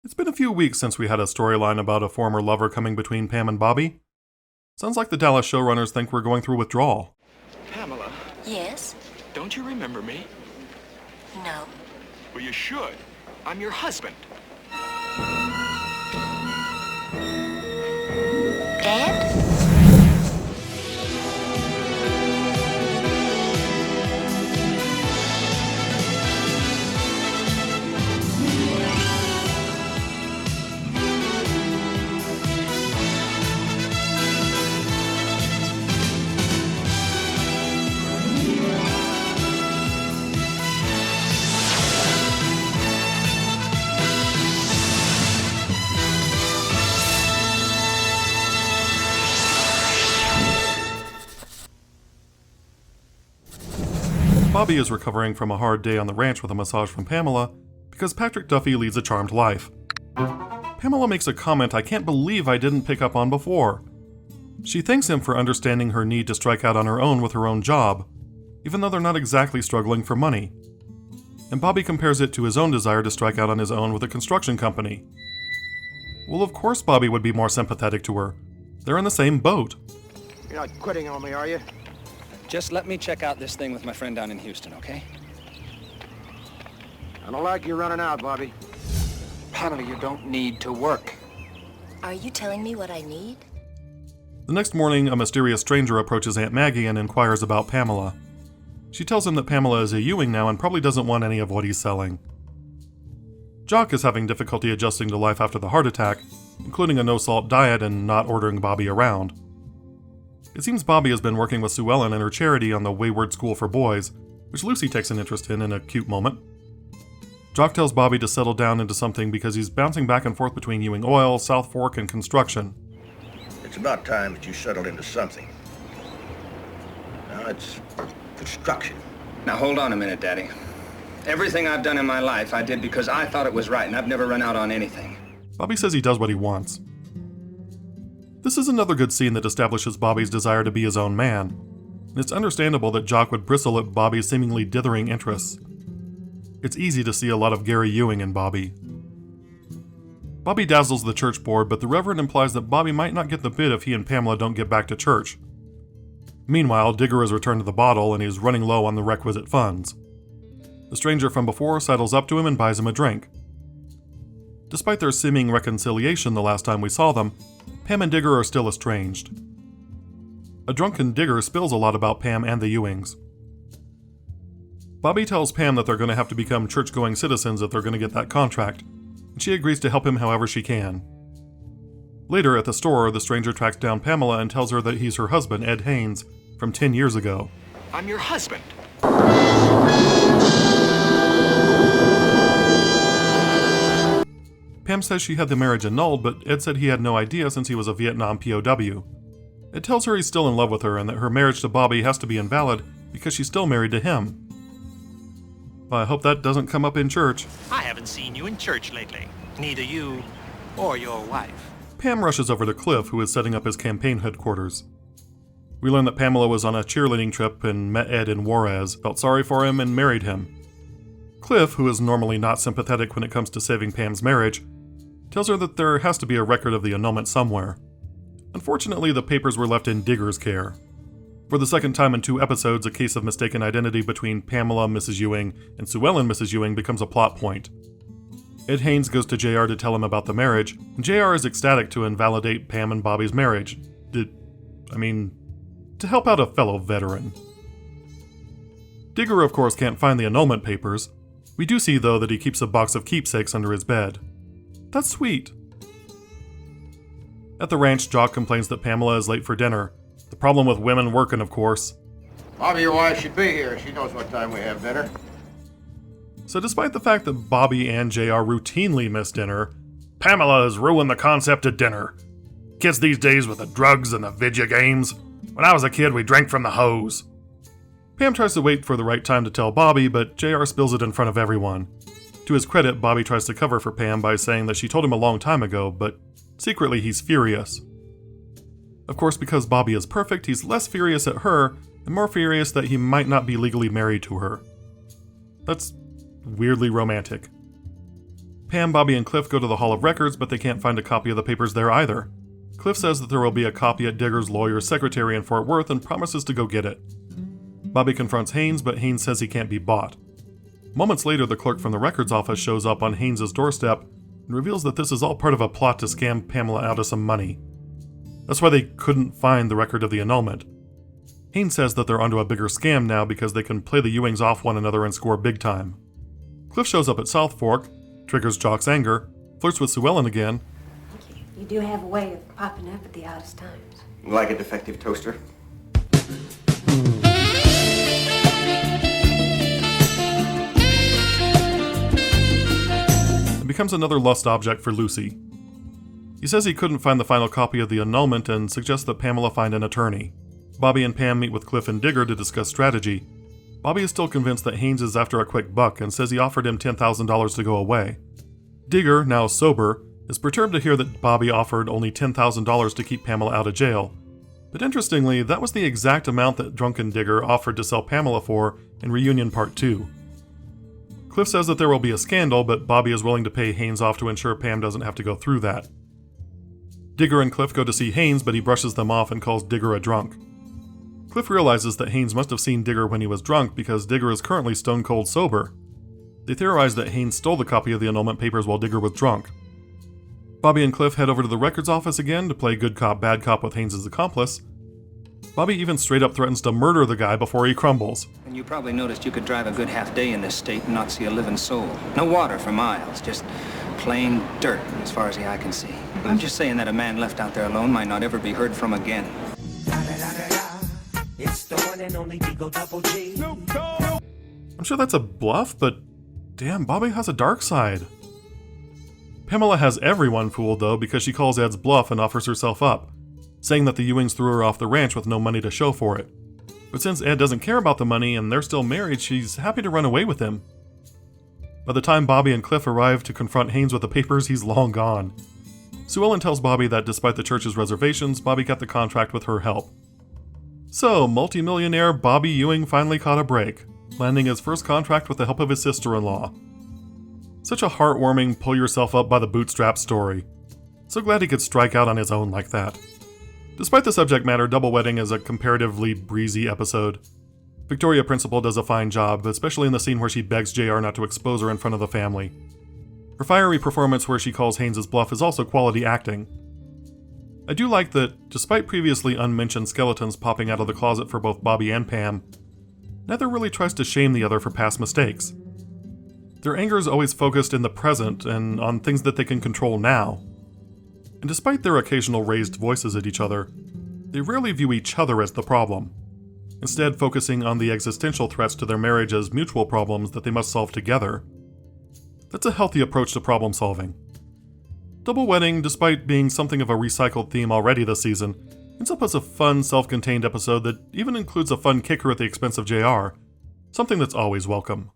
It's been a few weeks since we had a storyline about a former lover coming between Pam and Bobby. Sounds like the Dallas showrunners think we're going through withdrawal. Pamela. Yes? Don't you remember me? No. Well, you should. I'm your husband. Dad? Bobby is recovering from a hard day on the ranch with a massage from Pamela because Patrick Duffy leads a charmed life. Pamela makes a comment I can't believe I didn't pick up on before. She thanks him for understanding her need to strike out on her own with her own job, even though they're not exactly struggling for money. And Bobby compares it to his own desire to strike out on his own with a construction company. Well, of course Bobby would be more sympathetic to her. They're in the same boat. You're not quitting on me, are you? Just let me check out this thing with my friend down in Houston, okay? I don't like you running out, Bobby. Pamela, you don't need to work. Are you telling me what I need? The next morning, a mysterious stranger approaches Aunt Maggie and inquires about Pamela. She tells him that Pamela is a Ewing now and probably doesn't want any of what he's selling. Jock is having difficulty adjusting to life after the heart attack, including a no-salt diet and not ordering Bobby around. It seems Bobby has been working with Sue Ellen and her charity on the Wayward School for Boys, which Lucy takes an interest in a cute moment. Jock tells Bobby to settle down into something because he's bouncing back and forth between Ewing Oil, South Fork, and construction. It's about time that you settled into something. Now it's construction. Now hold on a minute, Daddy. Everything I've done in my life I did because I thought it was right, and I've never run out on anything. Bobby says he does what he wants. This is another good scene that establishes Bobby's desire to be his own man, and it's understandable that Jock would bristle at Bobby's seemingly dithering interests. It's easy to see a lot of Gary Ewing in Bobby. Bobby dazzles the church board, but the Reverend implies that Bobby might not get the bid if he and Pamela don't get back to church. Meanwhile, Digger has returned to the bottle and he's running low on the requisite funds. The stranger from before sidles up to him and buys him a drink. Despite their seeming reconciliation the last time we saw them, Pam and Digger are still estranged. A drunken Digger spills a lot about Pam and the Ewings. Bobby tells Pam that they're going to have to become church-going citizens if they're going to get that contract, and she agrees to help him however she can. Later at the store, the stranger tracks down Pamela and tells her that he's her husband, Ed Haynes, from 10 years ago. I'm your husband. Pam says she had the marriage annulled, but Ed said he had no idea since he was a Vietnam POW. Ed tells her he's still in love with her and that her marriage to Bobby has to be invalid because she's still married to him. I hope that doesn't come up in church. I haven't seen you in church lately. Neither you or your wife. Pam rushes over to Cliff, who is setting up his campaign headquarters. We learn that Pamela was on a cheerleading trip and met Ed in Juarez, felt sorry for him, and married him. Cliff, who is normally not sympathetic when it comes to saving Pam's marriage, tells her that there has to be a record of the annulment somewhere. Unfortunately, the papers were left in Digger's care. For the second time in 2 episodes, a case of mistaken identity between Pamela, Mrs. Ewing, and Sue Ellen, Mrs. Ewing becomes a plot point. Ed Haynes goes to JR to tell him about the marriage, and JR is ecstatic to invalidate Pam and Bobby's marriage. To help out a fellow veteran. Digger, of course, can't find the annulment papers. We do see, though, that he keeps a box of keepsakes under his bed. That's sweet. At the ranch, Jock complains that Pamela is late for dinner. The problem with women working, of course. Bobby, your wife should be here. She knows what time we have dinner. So despite the fact that Bobby and JR routinely miss dinner, Pamela has ruined the concept of dinner. Kids these days with the drugs and the video games. When I was a kid, we drank from the hose. Pam tries to wait for the right time to tell Bobby, but JR spills it in front of everyone. To his credit, Bobby tries to cover for Pam by saying that she told him a long time ago, but secretly he's furious. Of course, because Bobby is perfect, he's less furious at her, and more furious that he might not be legally married to her. That's weirdly romantic. Pam, Bobby, and Cliff go to the Hall of Records, but they can't find a copy of the papers there either. Cliff says that there will be a copy at Digger's lawyer's secretary in Fort Worth and promises to go get it. Bobby confronts Haynes, but Haynes says he can't be bought. Moments later, the clerk from the records office shows up on Haynes' doorstep and reveals that this is all part of a plot to scam Pamela out of some money. That's why they couldn't find the record of the annulment. Haynes says that they're onto a bigger scam now because they can play the Ewings off one another and score big time. Cliff shows up at South Fork, triggers Jock's anger, flirts with Sue Ellen again. You do have a way of popping up at the oddest times. Like a defective toaster? It becomes another lust object for Lucy. He says he couldn't find the final copy of the annulment and suggests that Pamela find an attorney. Bobby and Pam meet with Cliff and Digger to discuss strategy. Bobby is still convinced that Haynes is after a quick buck and says he offered him $10,000 to go away. Digger, now sober, is perturbed to hear that Bobby offered only $10,000 to keep Pamela out of jail. But interestingly, that was the exact amount that drunken Digger offered to sell Pamela for in Reunion Part 2. Cliff says that there will be a scandal, but Bobby is willing to pay Haynes off to ensure Pam doesn't have to go through that. Digger and Cliff go to see Haynes, but he brushes them off and calls Digger a drunk. Cliff realizes that Haynes must have seen Digger when he was drunk because Digger is currently stone cold sober. They theorize that Haynes stole the copy of the annulment papers while Digger was drunk. Bobby and Cliff head over to the records office again to play good cop, bad cop with Haynes' accomplice. Bobby even straight up threatens to murder the guy before he crumbles. And you probably noticed you could drive a good half day in this state and not see a living soul. No water for miles, just plain dirt as far as the eye can see. I'm just saying that a man left out there alone might not ever be heard from again. It's the one and only Digo Double G. I'm sure that's a bluff, but damn, Bobby has a dark side. Pamela has everyone fooled though because she calls Ed's bluff and offers herself up, saying that the Ewings threw her off the ranch with no money to show for it. But since Ed doesn't care about the money and they're still married, she's happy to run away with him. By the time Bobby and Cliff arrive to confront Haynes with the papers, he's long gone. Sue Ellen tells Bobby that despite the church's reservations, Bobby got the contract with her help. So, multimillionaire Bobby Ewing finally caught a break, landing his first contract with the help of his sister-in-law. Such a heartwarming, pull yourself up by the bootstraps story. So glad he could strike out on his own like that. Despite the subject matter, Double Wedding is a comparatively breezy episode. Victoria Principal does a fine job, especially in the scene where she begs JR not to expose her in front of the family. Her fiery performance where she calls Haynes' bluff is also quality acting. I do like that, despite previously unmentioned skeletons popping out of the closet for both Bobby and Pam, neither really tries to shame the other for past mistakes. Their anger is always focused in the present and on things that they can control now. And despite their occasional raised voices at each other, they rarely view each other as the problem, instead focusing on the existential threats to their marriage as mutual problems that they must solve together. That's a healthy approach to problem solving. Double Wedding, despite being something of a recycled theme already this season, ends up as a fun, self-contained episode that even includes a fun kicker at the expense of JR, something that's always welcome.